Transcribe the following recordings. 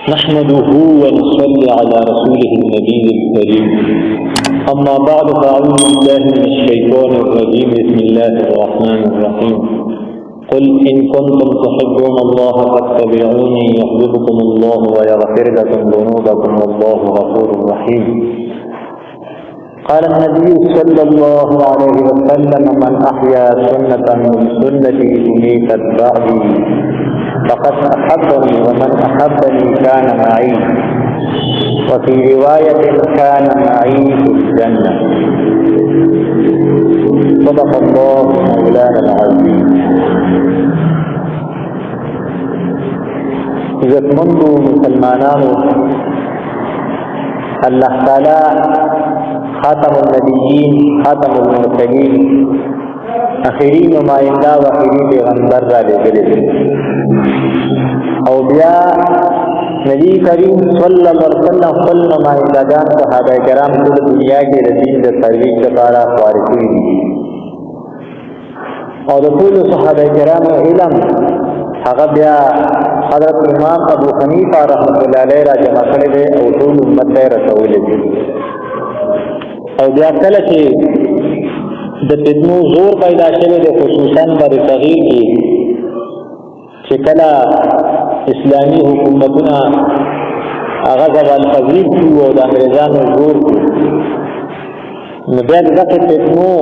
نحمده ونصلي على رسوله النبي الكريم. أما بعد فأعوذ بالله من الشيطان الرجيم. بسم الله الرحمن الرحيم. قل إن كنتم تحبون الله فاتبعوني يحببكم الله ويغفر لكم ذنوبكم والله غفور رحيم. قال النبي صلى الله عليه وسلم: من أحيا سنة من سنتي أميتت بعدي فقد أحبني ومن أحبني كان معي، وفي رواية كان معي في الجنة. صدق الله مولانا العظيم. عزتمندو مسلمانانو، اللہ تعالی خاتم النبیین، خاتم المرسلین، اخری نمائندہ و اخری پیغمبر را لے او بیا نبی کریم صلی اللہ علیہ وسلم خپل نمائندگان صحابہ کرام ټول دنیا کې د دین د ترویج لپاره خوارې کړي دي او د ټول صحابه کرامو علم هغه بیا حضرت امام ابو حنیفه رحمۃ اللہ علیہ را جمع کړی دی او ټول امت ته رسولي دي. او بیا کله چې د فتنو زور پیدا شوی دی، خصوصا بر صغیر کې چې کله اسلامی حکومتونه هغه زوال پذیر شو او د انګریزانو زور نو بیا دغه فتنو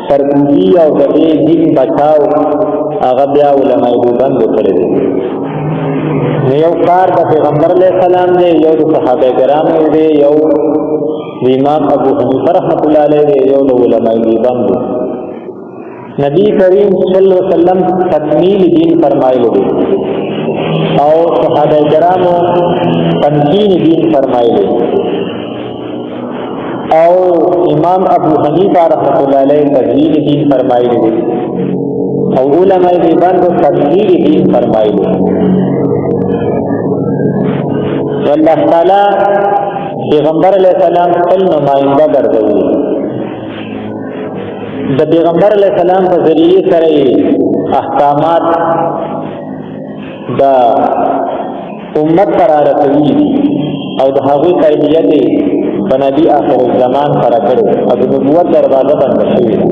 سرکوبي او د دې دین بچاو هغه بیا علماء دیوبند وکړي دي. نو یو کار د پیغمبر علیه السلام دی، یو د صحابه کرامو دی، یو د امام ابو حنیفه رحمۃ اللہ علیہ دی، یو د علماء دیوبند. نبی کریم صلی اللہ علیہ وسلم تکمیل دین فرمایلی دی او صحابه کرامو تمکین دین فرمایلی او امام ابو حنیفه رحمۃ اللہ علیہ تکمیل دین فرمایلی دی او علماء دیوبند تکمیل دین فرمایلی. والله تعالی پیغمبر علیہ السلام خپل نمائندہ ګرځوي. د پیغمبر علیہ السلام په ذریعے سره احکامات د امت قرار کوي او د هغوی تربیت په نبی آخر الزمان سره کړي او د نبوت دروازه بند شوې ده.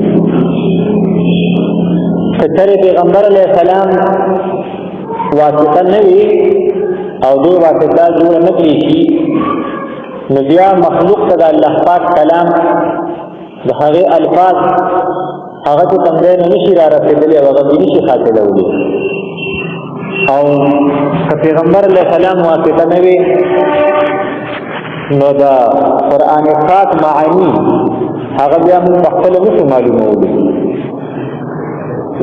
که چېرې پیغمبر علیہ السلام واسطه نه وي او دوی واسطه جوړه نه کړي شي، نو بیا مخلوق ته د الله پاک کلام د هغې الفاظ هغه چې تمدی نه نشي را رسېدلی او هغه بې نشي حاصلولی. او که پیغمبر علیه السلام واسطه نه وي نو د قرآن پاک معانی هغه بیا موږ پخپله نشو معلومولی.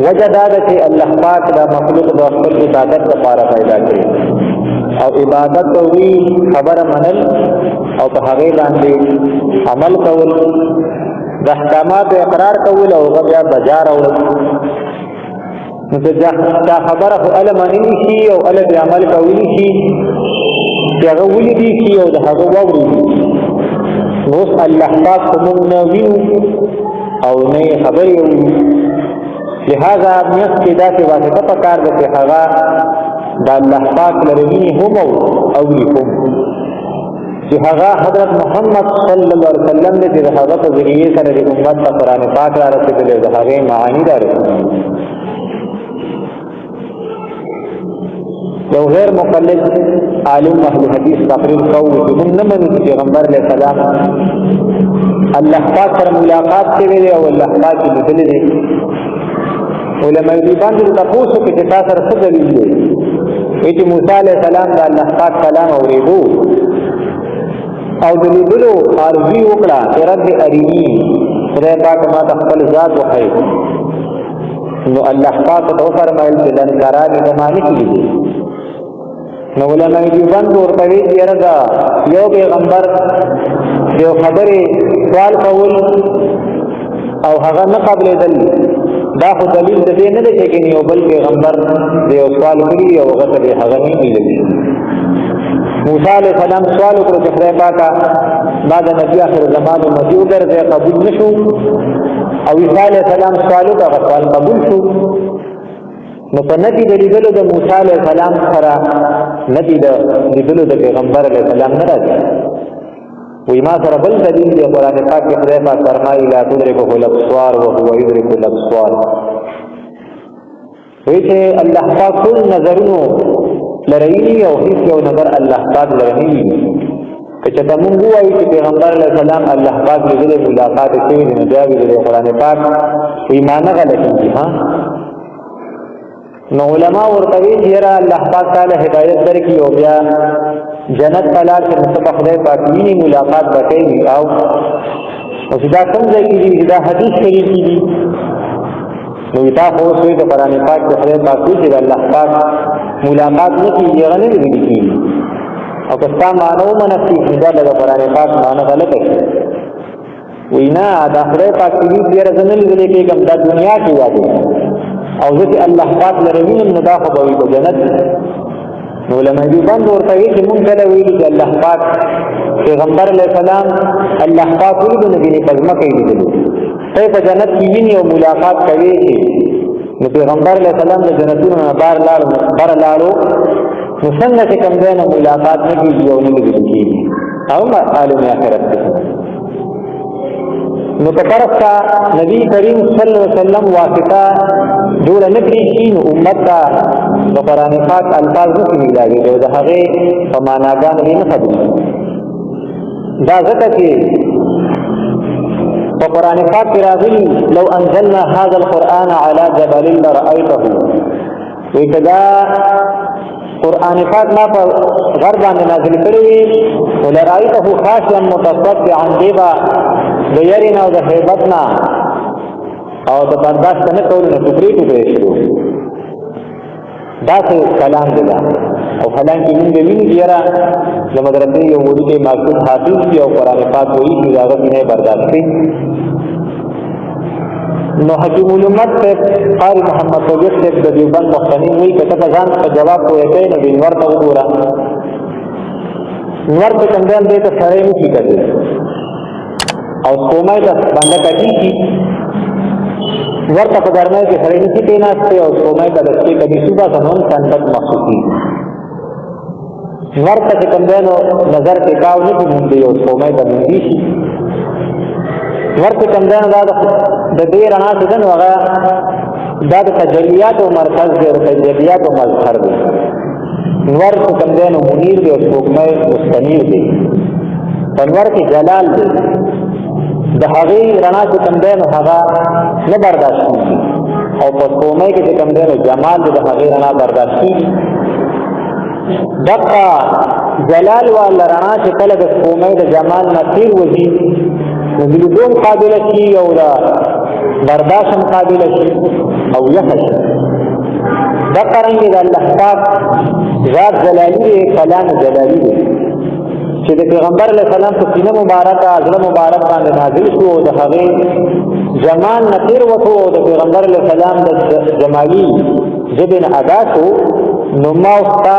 وجه دا ده چې الله پاک دا مخلوق د خپل عبادت لپاره پیدا کړي او عبادت ته وی خبره منل او په هغې باندې عمل کول، د احکاماتو اقرار کول او هغه بیا بجا راوړل. نو دا خبره خو هله منلی شي او هله بیا عمل کولی شي چې هغه ولیدي شي او د هغه واورېدي. نو اوس الله پاک خو موږ نه وینو او نه یې خبرې اورو، لهذا میخ کې داسې واسطه پکار ده چې هغه د الله پاک لره ویني هم او اوري هم، چې هغه حضرت محمد صلی الله علیه وسلم دی چې د هغه په ذریعې سره د امت ته قرآن پاک را رسېدلی او د هغې معانی را رسېدلي. یو غیر مقلد عالم اهل حدیث تقریر کوو چې موږ نه منو چې پیغمبر علیه السلام الله پاک سره ملاقات کړی دی او الله پاک یې لیدلی دی. علماء دیوبند ته تپوس وکړي چې تا سره څه دلیل دی؟ چې موسی علیه السلام د الله پاک کلام اورېدو او د لیدلو عرضي وکړه چې رب اریني، خدای پاک ما ته خپل ذات وښیي. نو الله پاک ته وفرمایل چې لن تراني زما نشي لیدلی. نو علماء دیوبند ورته ویل چې یاره دا یو پیغمبر د یو خبرې سوال کول او هغه نه قبلېدل دا خو دلیل د دې نه دی چې یو بل پیغمبر د یو سوال کړي او هغه ته هغه نه لیدلی. موسی علیه السلام سوال وکړو چې خدای پاکه ما د نبي آخر زمان امتي وګرځې، قبول نه شو. او عیسی علیه السلام سوال وکړو، هغه سوال قبول شو. نو په نبی د لیدلو د موسی علیه السلام سره نبی د لیدلو د پیغمبر علیه السلام نه راځي. وی ما سره بل دلیل دی قرآن پاک کې خدای پاک فرمایي لا تدرکه الابصار وهو يدرك الابصار. وی چې الله پاک ټول نظرونو لري او هیڅ یو نظر الله پاک لري. که چې موږ وایو چې پیغمبر علیه السلام الله پاک لیدلې ملاقات کوي نو دا وی د قرآن پاک ایمان غلطي ها. نو علماء ورته وی چې الله پاک تعالی هدایت درکړي او بیا جنت تعالی کې مصطفی خدای پاک ویني ملاقات وکړي او دا څنګه کیږي دا حدیث شریف دی. نو دا خو څه د قرآن پاک د خدای پاک چې الله پاک ملاقات نه کیږي غنه دی کیږي او که څه مانو منفي دا د قرآن پاک معنی غلطه ده. وینا دا خدای پاک دې ډیر ځنل دې کې کوم د دنیا کې واده او ځکه الله پاک لرمین نو دا خو به په جنت. نو لما دیوبند ورته وی چې مونږ کله ویلي چې الله پاک پیغمبر علیه السلام الله پاک ولې د نبی په ځمکه کې لیدلو ته په جنت کې ویني او ملاقات کوي. نو پیغمبر علیه السلام د جنتونو نه بار لاړو نو څنګه چې کوم ځای نه ملاقات نه کیږي او نه لیدل کیږي او عالم آخرت دی. نو کفرستا نبی کریم صلی اللہ علیہ وسلم واسطہ جوڑ نکری شی نو امت تا دا قرآن پاک الفاظ نکی ملاوی دو دا حقی فماناگان لی نخبری دا ذکر کی فقرآن پاک کی راضی لو انزلنا هذا القرآن على جبل لرأيته ویکدا قرآن پاک ما پر غربان نازل کروی ولرأيته خاشیا متصدعا دیبا د یرینا او د هیبتنا او د برداشت نه کولو نه ټوکري شروع دا څه کلام دی او حالانکه موږ ویني چې یاره د مدرسې یو مولوي معصوم حافظ دی او قرآن پاک وایي چې هغه نه برداشت کوي. نو حکیم الامت سے قاری محمد توجیح سے د دیوبند مختنین وی کته ځان په جواب کوی کوي نو بنور ته وګوره نور په څنګه دې ته سره نه کیږي او سومای دا باندې کټی کی ورته په ګرمه کې سره نه کیږي نه او سومای دا د کې کبي صبح سمون څنګه محسوسي ورته څنګه نظر کې کاو نه کیږي او سومای دا مندي ورته څنګه دا د دې رڼا څخه نو هغه دا د تجلیات او مرکز دی او تجلیات او مظهر دی. ورته څنګه نو منیر دی او سومای مستنیر دی. انور کې جلال دی د هغه رڼا چې څنګه نو هغه نه برداشت کیږي او په سومای کې چې څنګه نو جمال د هغه رڼا برداشت کیږي. دغه جلال وال رڼا چې کله د سومای د جمال نه تیر وځي نو د دوم قابل شي او د برداشت قابل شي او یحش دا څنګه د الله پاک ذات جلالی کلام جلالی چې د پیغمبر علیه السلام په سینه مبارکه ازله مبارک باندې نازل شو د هغه جمال نتیر وته او د پیغمبر علیه السلام د جمالی جبن ادا شو نو ما وستا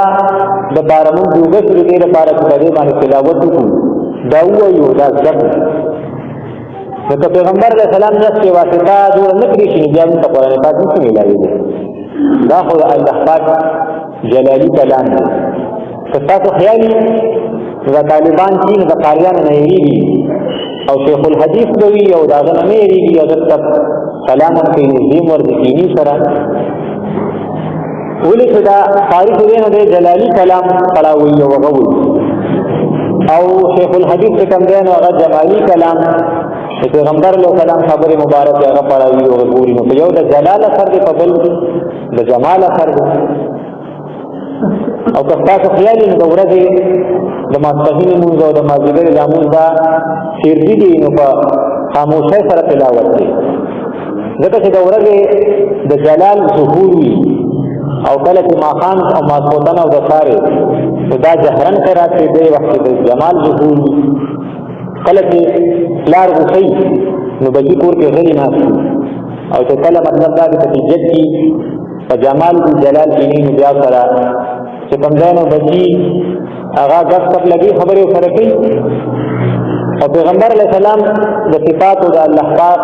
د بارمون دوغه سره دې لپاره په دې باندې تلاوت وکړو دا وایو دا ځکه د پیغمبر علیه السلام نفس واسطه جوړ نکړي چې بیا د قرآن پاک څخه ملایي دا خو الله پاک جلالی کلام دی. تاسو خیالي دا طالبان چې د قاریان نه یریږي او شیخ الحدیث دوی او دا غن نه یریږي او د کلام په نظام ورته سره ولې دا تاریخ دې نه جلالی کلام قلاوی او غوي او شیخ الحدیث کوم دی نو هغه جمالی کلام پیغمبر علیه السلام خبر مبارک هغه پڑھاوی او غوړي نو یو د جلال اثر دی په بل د جمال اثر دی. او که تاسو خیال نو د ورځې د ماسپښین مونږ او د مازدیګر لامون دا شیر دي نو په خاموشۍ سره تلاوت دی ځکه چې د ورځې د جلال ظهور وي او کله چې ماخام او ماسپوتن او د سارې دا جهرن قرات دی وخت د جمال ظهور وي کله چې لار غوسي نو بچی کور کې غلي ناس او چې کله مطلب دا د تجدید کی په جمال او جلال کې نه بیا سره چې کوم ځای نو بچی هغه غږ تک لګي خبرې سره کوي او پیغمبر علیه السلام د صفات او د الله پاک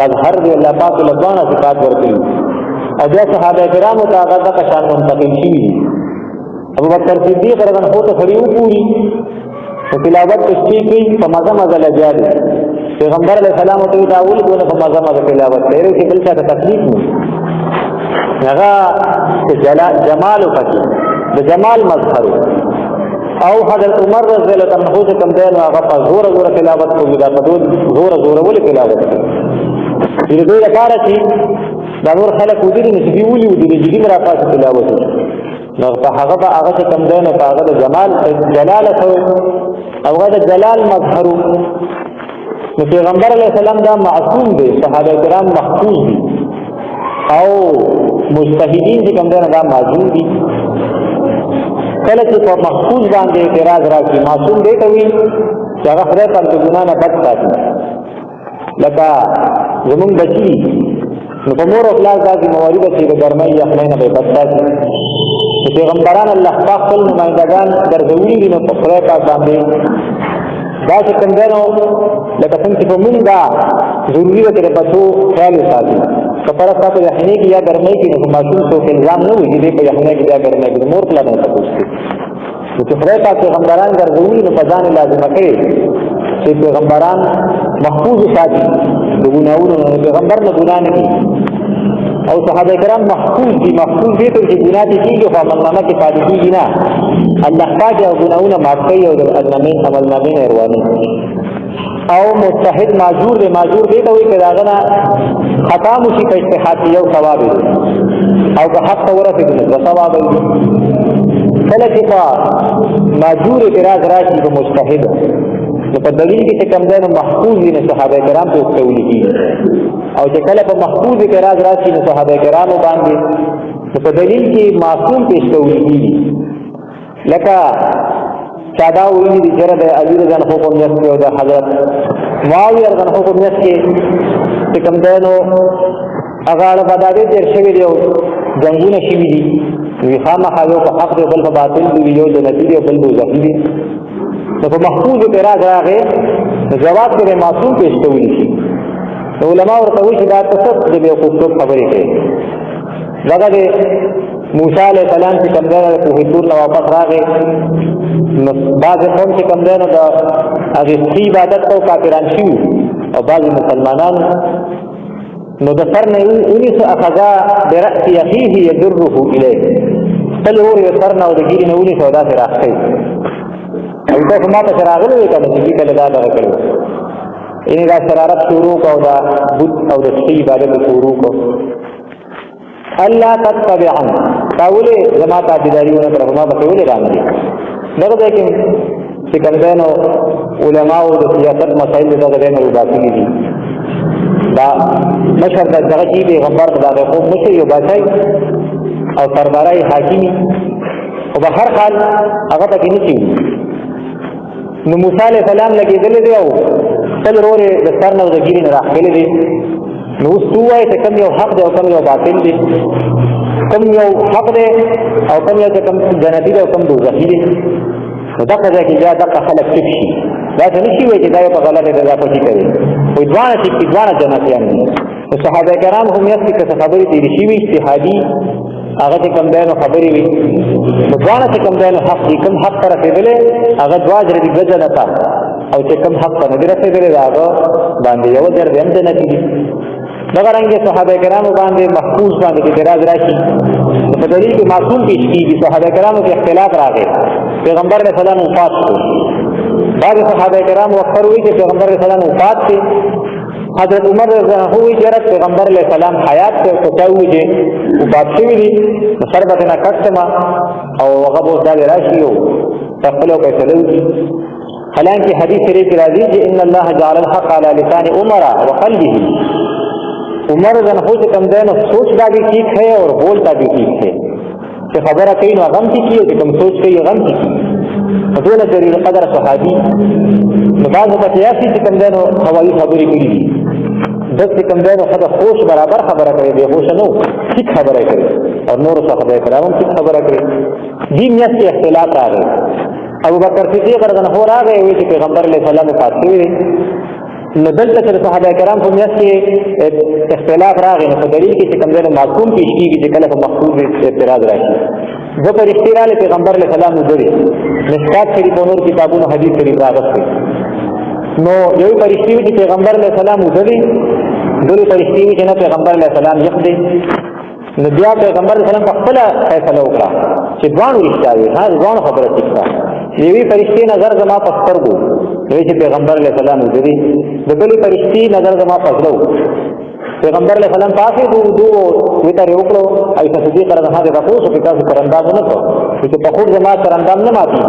مظهر دی الله پاک لبانه صفات ورکړي او بیا صحابه کرامو ته هغه دغه شان منتقل شوي دي. ابوبکر صدیق رضی الله عنه ته سړي وګوري په تلاوت تشتی کوي په مزه مزه لګیا دی. پیغمبر علیه السلام ته دا ولې دونه په مزه مزه تلاوت کوي چې بل چا ته تکلیف نه هغه جمال پکې د جمال مظهر. او حضرت عمر رضی الله عنه څخه کوم دی هغه په زور زور تلاوت کوي، دا په زور زور ولې تلاوت کوي دې دوی لپاره چې دا نور خلک ودی نه چې ویولي ودی چې دې راپاسه تلاوت نو په هغه کوم دی نو په هغه د جمال جلاله او هغه د جلال مظهر. نو پیغمبر علیه السلام دا معصوم دی، صحابه کرام محفوظ دي او مجتهدین چې کوم دی دا معصوم دي. کله چې په محفوظ باندې اعتراض راځي معصوم دی ته وي چې هغه خدای په ګناه نه بچ ساتي. لکه زمونږ بچي نو په مور او پلار داسې موارد چې د ګرمۍ یخنۍ نه به بچ ساتي. پیغمبران الله پاک خپل نمایندګان ګرځولي دي نو په خدای پاک باندې دا چې کوم دی نو لکه څنګه چې په مونږ دا ضروري ده چې د بچو خیال وساتي. که فرض تاسو یخنۍ کې یا ګرمۍ کې نو معصوم څوک الزام نه وي چې په یخنۍ کې یا ګرمۍ کې مور پلار نه تپوس کوي. نو چې خدای پاک پیغمبران ګرځولي نو په ځان لازمه کوي چې پیغمبران محفوظ ساتي د ګناهونو نه، پیغمبر نه ګناه نه کوي او صحابه کرام محفوظ دي. محفوظ دي ته چې ګناه دي کېږي خو عملنامه کې پاتې کېږي نه، الله پاک او ګناهونه معاف کوي او د عملنامې نه رواني. او مجتهد معذور دی، معذور دی ته وایي چې د هغه نه خطا موشي په اجتهاد کې یو ثواب وي او که حق ته ورسېږي نو دوه ثواب وي. کله چې په معذور اعتراض راشي په مجتهد نو په دلیل کې چې کوم دی نو محفوظ دي نو صحابه کرام ته ورکولی کېږي. او چې کله په محفوظ اعتراض راشي نو صحابه کرامو باندې نو په دلیل کې معصوم پیش کولی کېږي. لکه چا دا ویلي دي چې د علي رضی الله عنه په میاشت کې او د حضرت معاویه رضی الله عنه په میاشت کې چې کوم دی نو هغه اړه بداوې تېر شوي دي او جنګونه شوي دي وي خامخا یو په حق دی بل په باطل دی، یو جنتي دی بل دوزخي دی. نو په محفوظ اعتراض راغی نو جواب کې معصوم پیش کولی شي. نو علما ورته وایي چې دا تصف د بیوقوفتوب خبرې کوي. دغه د موسی علیه السلام چې کوم دی د کوه طور نه واپس راغی نو بعضې قوم چې کوم دی نو د هغې ښي عبادت کو کافران شوي او بعضې مسلمانان نو د سر نه ونیسو اخذا برأس اخیه یجره الیه، خپل ورور یې سر نه او د ګیرې نه ونیسو او داسې راښکوي. او تاسو ما ته چې راغلی وې که نه چې دوی کله دا دغه کړی یعنې دا شرارت شروع کو او دا بت او د ښي عبادت شروع کو. الله تتبعن تا ولې زما تابعداري ونه کړه ما پسې ولې راغلې. دغه ځای کې چې کوم دی نو علماو د سیاست مسایل دغه ځای نه وباسلي دي. دا مشر د دغه چې پیغمبر د هغې قوم مشر یو بادشاهي او سردارای حاکمي خو به هر حال هغه پکې نه شي. نو موسی علیه السلام لګېدلی دی او خپل ورور یې د سر نه او د ګیرې نه راښکلی دی. نو اوس ته ووایې چې کوم یو حق دی او کوم یو باطل دی، کوم یو حق دی او کوم یو چې کوم جنتي دی او کوم دوزخي دی. نو دغه ځای کې بیا دغه خلک ټیک شي، داسې نه شي وایي چې دا یو په غلطه دی دا پټي کوي وایي دواړه ټیک دي، دواړه جنتیان دي. نو صحابه کرام هم یاد کړي که څه خبرې تېرې شوي اجتهادي هغه چې کوم دی نو خبرې وي نو دواړه چې کوم دی نو حق دي. کوم حق ته رسېدلی هغه دوه اجره دي، دوه جنته، او چې کوم حق ته نه دي رسېدلی د هغه باندې یو اجر دی هم جنتي دي. دغه رنګې صحابه کرامو باندې محفوظ باندې اعتراض راشي نو په دلیل کې معصوم پیش کېږي. صحابه کرامو کې اختلاف راغی، پیغمبر علیه السلام وفات شو. بعض صحابه کرام وختر وایي چې پیغمبر علیه السلام وفات دی. حضرت عمر رضی الله عنه وایي چې پیغمبر علیه السلام حیات دی خو چا وایي چې وفات شوي دي نو سر به نه کټ کړم او هغه به اوس دا راشي او خپله فیصله وکړي. حالانکه حدیث شریف کې راځي چې ان الله جعل الحق على لسان عمر وقلبه. عمر رضی اللہ عنہ کم دین سوچ دا بھی ٹھیک ہے اور بول دا بھی ٹھیک ہے کہ خبر کہیں نو غم کی ہے کہ تم سوچ کے یہ غم کی دون جلیل قدر صحابی بعض وقت ایسی چې کم دین هوایی خبرې کړي دي دغه کم دین خبره خوش برابر خبره کوي به خوش نه ټیک خبره کوي او نور څه خبره کوي هم ټیک خبره کوي. دین یې اختلاف راغی. ابو بکر صدیق رضی اللہ عنہ راغی وی چې پیغمبر علیه السلام پاتې وي نو دلته چې صحابه کرام په میاس کې اختلاف راغی نو په دلیل کې چې کوم ځای معصوم پیش کیږي چې کله په مخصوص اعتراض راشي زه پر اختیار پیغمبر علیه السلام ودرې مشکات شریف او نور کتابونو حدیث شریف راغستې نو یو پرشتي چې پیغمبر علیه السلام ودرې دوی پرشتي چې نه پیغمبر علیه السلام یخ دی نو بیا پیغمبر علیه السلام په خپل فیصله وکړه چې دوانو رښتیا وي ها دوانو خبره ټیکه یوې پرشتي نظر زما په سترګو دوی چې پیغمبر علیه السلام ودرې د بلې پرشتي نظر زما په زړه پیغمبر علیه السلام پاسې دو ویتر وکړو ایسا صدیق رضی الله عنه تاسو په تاسو پرنداز نه کو چې په خود زما پرندام نه ماتي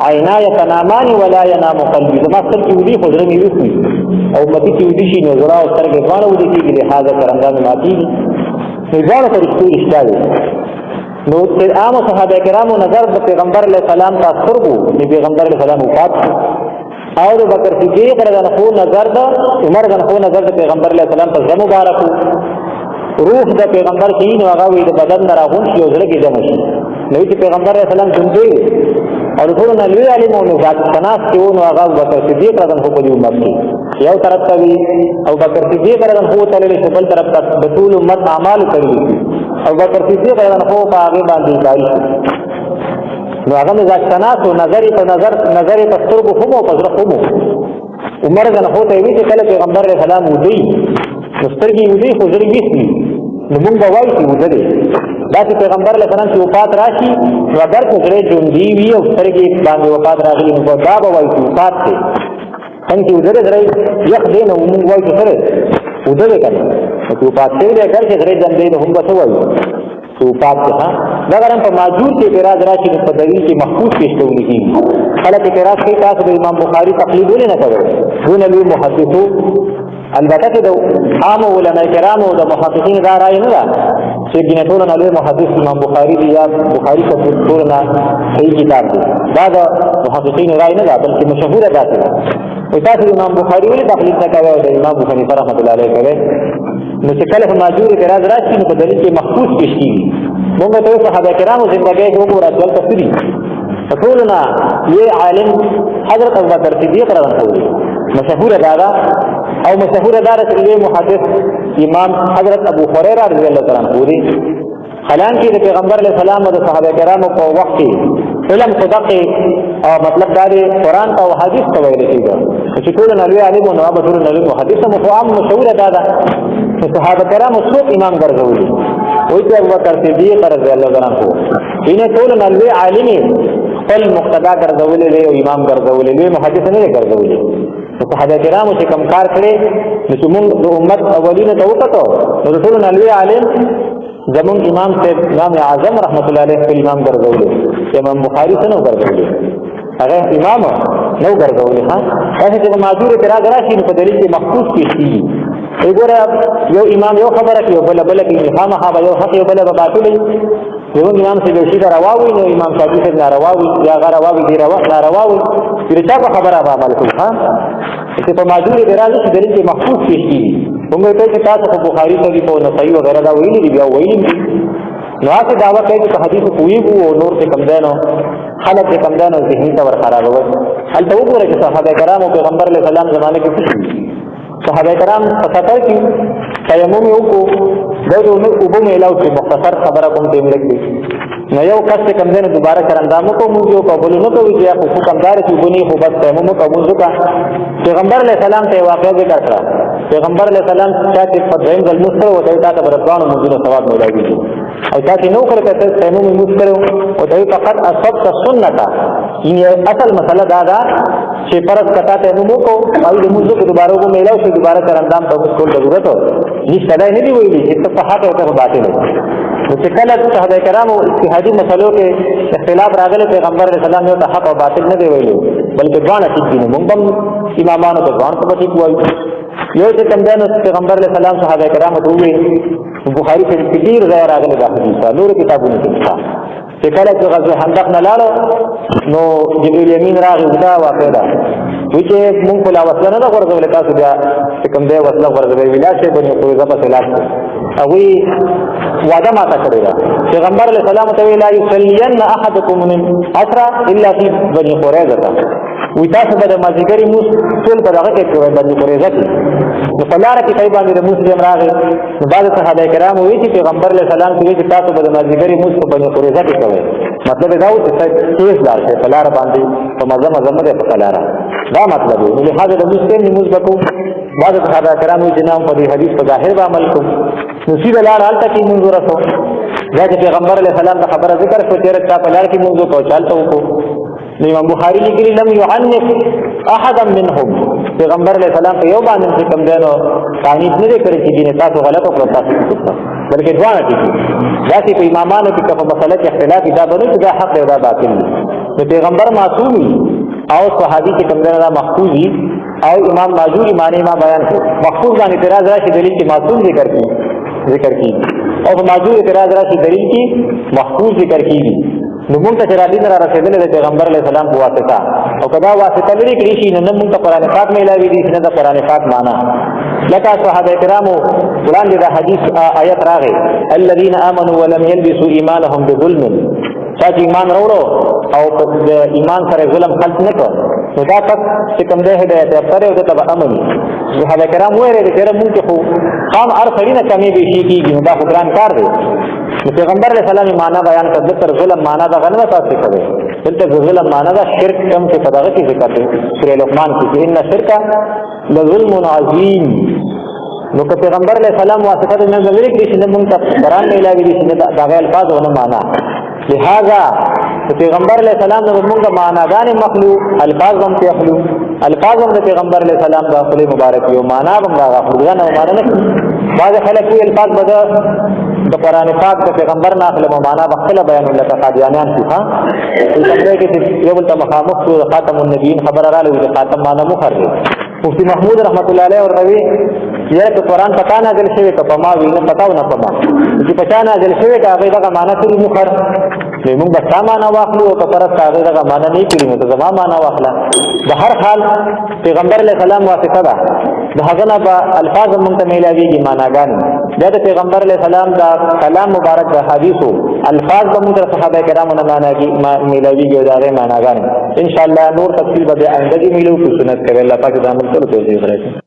عینا یتنامان ولا ینام قلبی زما سترګې ودی خو زړه مې وښوي او متي چې ودی شي نو زړه او سترګې باندې ودی کېږي لہذا پرندام ماتي نو ځان ته رښتیا اشتاوي نو چې عام صحابه کرامو نظر د پیغمبر علیه السلام تاسو ورغو چې پیغمبر علیه السلام وفات او د بکر صدیق رضی الله عنه نظر د عمر رضی الله عنه نظر د پیغمبر علیه السلام په زمو مبارکو روح د پیغمبر کې نو هغه وي د بدن نه راغون شي او زړه کې جمع شي نو چې پیغمبر علیه السلام څنګه او ټول نه لوی علم او ذات تناس کې نو هغه بکر صدیق رضی الله عنه په دې امت کې یو طرف ته وي او بکر صدیق رضی الله عنه تعالی له بل طرف ته د ټول امت اعمال کوي او بکر صدیق رضی الله عنه په هغه باندې کاری نو هغه ذات تناس او نظر په سترګو هم او په زړه هم عمر رضی الله عنه وی چې کله پیغمبر علیه السلام ودی سترګې ودی خو زړه ویسي نو موږ به وایو چې ودی دا چې پیغمبر علیه السلام چې وفات راشي نو اگر کو زړه ژوندي وي او سترګې باندې وفات راغلي نو دا به وایو چې وفات دی څنګه چې ودی زړه یخ دی نو موږ وایو چې سره ودی کنه چې وفات دی اگر چې زړه ژوندي نو هم به څه وایو وفات ها دا غرام په موجود کې اعتراض راشي په دلیل کې محفوظ پیش کوي کیږي حالکه اعتراض کوي تاسو د امام بخاری تقلید نه کوي دون لوی محدثو البته د عام علماء کرامو د محققین دا رائے نه ده چې ګینه ټول نه لوی محدث امام بخاری دی یا بخاری په ټول نه صحیح کتاب دی دا د محققین رائے نه ده بلکې مشهور ده تاسو امام بخاری ولې تقلید نه کوي او د امام بخاری رحمۃ اللہ علیہ کوي نو چې کله په ماجور اعتراض راشي نو په دلیل کې محفوظ پیش کیږي موږ ته صحابه کرامو زندګۍ وګورئ ټول تفصیلی ټولنا یہ عالم حضرت ابوبکر صدیق رضی اللہ عنہ مشهور دادا او مشهور دادا چې محدث امام حضرت ابو هريره رضی الله تعالی عنہ دی حالانکه د پیغمبر علیه السلام او د صحابه کرامو په وخت کې علم صدقه او مطلب دا دی قران او حدیث ته ویل کېږي چې ټول نړۍ عالم او نواب ټول نړۍ محدث مفهوم مشهور دادا صحابه کرامو څوک امام ګرځولي وایي چې ابوبکر صدیق رضی الله عنه اینه ټول نړۍ عالم خپل مقتدا ګرځولي دی او امام ګرځولي دی محدث نه ګرځولي صحابه کرامو چې کم کار کړي چې موږ د امت اولینو ته وکړو نو ټول نړۍ عالم زمون امام سے امام اعظم رحمت الله علیه په امام ګرځولي امام بخاری څنګه ګرځولي هغه امام نو ګرځولي ها هغه چې ماجور اعتراض راشي په دلیل کې محفوظ کیږي وګوره یو امام یو خبره کوي بل کې خامخا یو حق یو بل باطل یو امام سے دوشي دا رواوي نو امام شافعي سے نارواوي یا غرواوي دی نارواوي چې تا په خبره عمل کوي ها چې په ماجور اعتراض کې دلیل کې محفوظ کیږي موږ ته چې تاسو په بخاری کې په نصایح وغیرہ دا ویلي دی بیا ویلي نو هغه دعوه کوي چې حدیث کوی وو نور څه کم دانو خلک څه کم دانو ذهني تور خرابوي هل ته وګورئ چې صحابه کرامو پیغمبر علیه السلام زمانه کې صحابه کرام په سفر کې تیمم یو کو دغه وبو میلاو چې مختصر خبره کوم ټیم لګي نو یو کس کم دانو دوباره کرندامو کو موږ یو قبول نه کوي چې خو کمدار چې بني خو بس تیمم قبول وکړه پیغمبر علیه السلام ته واقعا ذکر کړه پیغمبر علیه السلام چې په دریم ځل مستر و ته تاسو برتوانو موږ ثواب مولوي او تاسو نو کړی ته تیمم مستر او ته فقط اصبت سنت یعنی اصل مسله دا ده چې فرض کته تیمم کو او د موږ کو دوباره کو میلاو چې دوباره کرندام ته کول ضرورت نشته دا نه دی ویلي چې په حق او په باطل نو چې کله صحابه کرامو اجتهادي مسلو کې اختلاف راغلی پیغمبر علیه السلام یو حق او باطل نه دی ویلي بلکې ځان ټیک دي موږ هم امامانو ته ځان په ټیک وایو یو چې کمدانو پیغمبر علیه السلام صحابه کرامو ته وی بخاری کې کثیر ځای راغلی دا حدیث نور کتابونه کې چې کله چې غزوه خندق نه لاړو نو جبرئیل امین راغی دا واقع ده چې مونږ په لا وسله نه ورغول تاسو بیا کوم دی وسله ورغول ویلا چې بني قریظه په خلاف اوی وعده ما تا کړی دا پیغمبر علیه السلام ته ویلا یصلین احدکم من اسرا الا فی بني قریظه وی تاسو به د مازدیګري مونځ ټول په دغه کې کوئ بندي قریظه کې نو په لاره کې کوي باندې د مونځ ټیم راغی نو بعض صحابه کرام وایي چې پیغمبر علیه السلام کوي چې تاسو به د مازدیګري مونځ په بندي قریظه کې کوئ مطلب دا و چې تیز لاړ شئ په لاره باندې په مزه مزه مه دی په لاره دا مطلب دی نو لهذا د مونځ ټیم مونځ به کوو بعض صحابه کرام وایي چې نه په دې حدیث په ظاهر به عمل کوو نو سیده لاره هلته کې مونځ ورسو دا چې پیغمبر علیه السلام د خبره ذکر شو چې چا په لاره کې مونځ وکړو چا هلته وکړو نو امام بخاري لیکلي لم يعنف احدا منهم پیغمبر علیه السلام په یو باندې چې کوم دی نو تعنیف نه دی کړی چې دین تاسو غلط وکړو تاسو وکړو بلکې دواړه ټیک داسې په امامانو کې که په مسله کې اختلاف دا به نه چې دا حق دی او دا باطل دی نو پیغمبر معصوم او صحابي چې کوم دی دا محفوظ وي او امام ماجوري معنی ما بیان کړ محفوظ باندې اعتراض راشي دلیل کې معصوم ذکر کی او په ماجور اعتراض راشي دلیل کې محفوظ ذکر کیږي نو مونږ ته چې دین را رسېدل د پیغمبر علیه السلام په واسطه او کدا واسطه لري کړی شي نو مونږ ته قرآن پاک ملاوي دي نه د قرآن پاک معنا لکه صحابه کرامو وړاندې د حدیث آیت راغی الذين امنوا ولم يلبسوا ایمانهم بظلم چې ایمان وروړو او د ایمان سره ظلم خلق نه کړ نو دا پس چې کوم دی هدایت یافتره او د تبع امن صحابه کرام وایي چې مونږ خو قام ارخري نه کمی به شي کیږي دا خو ګران کار دی پیغمبر علیہ السلام معنا بیان کړ د تر ظلم معنا دا غنه تاسو کوي دلته ظلم معنا دا شرک کم څه پدغه کې ذکر دی سورۃ لقمان کې ان شرک لظلم عظیم نو که پیغمبر علیہ السلام واسطه نه زمري کې چې موږ ته قرآن نه علاوه دي چې دا غیر الفاظ ونه معنا لہذا پیغمبر علیہ السلام د موږ معناګان مخلوق الفاظ هم ته مخلوق الفاظ هم د پیغمبر علیہ السلام د خپل مبارک یو معنا هم دا مخلوق نه معنا نه بعض خلک وی الفاظ بده د قرآن پاک د پیغمبر نه خپل معنا بخله بیان لکه قادیانیان څه څنګه کې یو بل ته مخامخ شو خاتم النبیین خبر را لوي خاتم معنا مخر دی مفتی محمود رحمت الله علیه ورغوی یا چې قرآن پتا نازل شوی که په ما وی نه پتاو نه په ما چې پتا نازل شوی که هغه دغه معنا کړی مخر موږ به تا معنا واخلو او که پرست هغه دغه معنا نه کړی نو ته زما معنا واخله د هر حال پیغمبر علیه السلام واسطه ده د هغه نه به الفاظ مونږ ته میلاویږي معناګان دا د پیغمبر علیه السلام دا کلام مبارک د حدیثو الفاظ به مونږ ته صحابه کرامو نه میلاویږي او د هغې معناګان ان شاء الله نور تفصیل به آینده کې میلو په سنت کوي الله پاک دا موږ ته توفیق راکړي